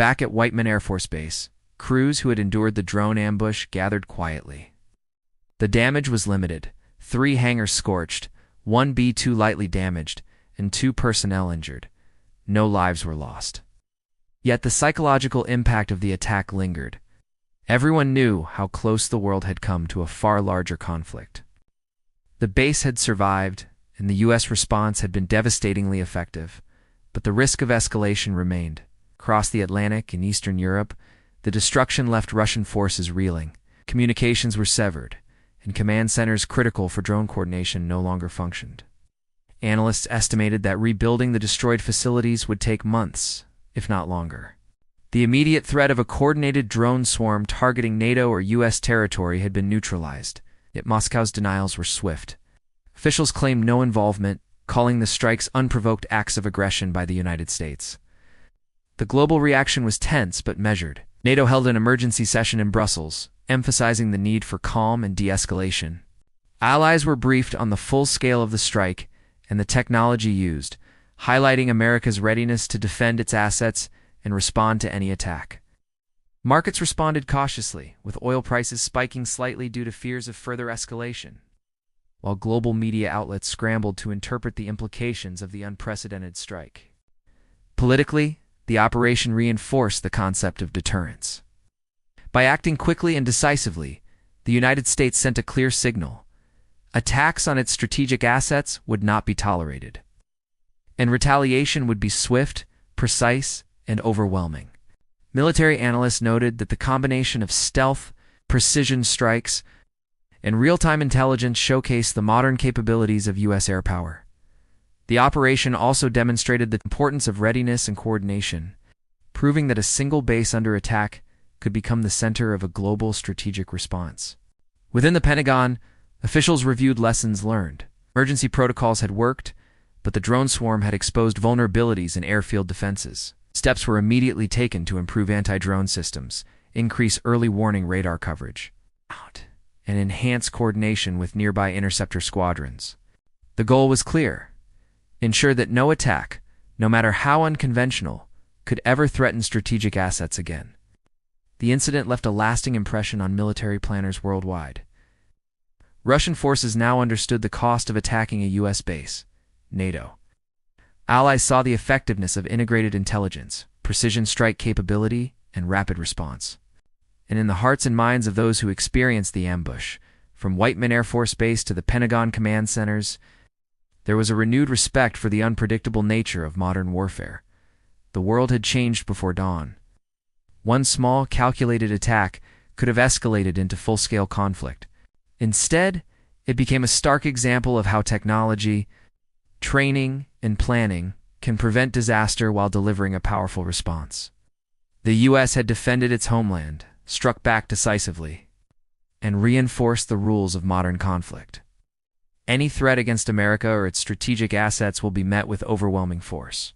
Back at Whiteman Air Force Base, crews who had endured the drone ambush gathered quietly. The damage was limited: 3 hangars scorched, 1 B-2 lightly damaged, and 2 personnel injured. No lives were lost. Yet the psychological impact of the attack lingered. Everyone knew how close the world had come to a far larger conflict. The base had survived, and the U.S. response had been devastatingly effective, but the risk of escalation remained. Across the Atlantic in Eastern Europe, the destruction left Russian forces reeling. Communications were severed, and command centers critical for drone coordination no longer functioned. Analysts estimated that rebuilding the destroyed facilities would take months, if not longer. The immediate threat of a coordinated drone swarm targeting NATO or U.S. territory had been neutralized, yet Moscow's denials were swift. Officials claimed no involvement, calling the strikes unprovoked acts of aggression by the United States. The global reaction was tense but measured. NATO held an emergency session in Brussels, emphasizing the need for calm and de-escalation. Allies were briefed on the full scale of the strike and the technology used, highlighting America's readiness to defend its assets and respond to any attack. Markets responded cautiously, with oil prices spiking slightly due to fears of further escalation, while global media outlets scrambled to interpret the implications of the unprecedented strike. Politically, the operation reinforced the concept of deterrence. By acting quickly and decisively, the United States sent a clear signal: attacks on its strategic assets would not be tolerated, and retaliation would be swift, precise, and overwhelming. Military analysts noted that the combination of stealth, precision strikes, and real-time intelligence showcased the modern capabilities of U.S. air power. The operation also demonstrated the importance of readiness and coordination, proving that a single base under attack could become the center of a global strategic response. Within the Pentagon, officials reviewed lessons learned. Emergency protocols had worked, but the drone swarm had exposed vulnerabilities in airfield defenses. Steps were immediately taken to improve anti-drone systems, increase early warning radar coverage, and enhance coordination with nearby interceptor squadrons. The goal was clear: ensure that no attack, no matter how unconventional, could ever threaten strategic assets again. The incident left a lasting impression on military planners worldwide. Russian forces now understood the cost of attacking a U.S. base, NATO. Allies saw the effectiveness of integrated intelligence, precision strike capability, and rapid response. And in the hearts and minds of those who experienced the ambush, from Whiteman Air Force Base to the Pentagon command centers, there was a renewed respect for the unpredictable nature of modern warfare. The world had changed before dawn. One small, calculated attack could have escalated into full-scale conflict. Instead, it became a stark example of how technology, training, and planning can prevent disaster while delivering a powerful response. The U.S. had defended its homeland, struck back decisively, and reinforced the rules of modern conflict. Any threat against America or its strategic assets will be met with overwhelming force.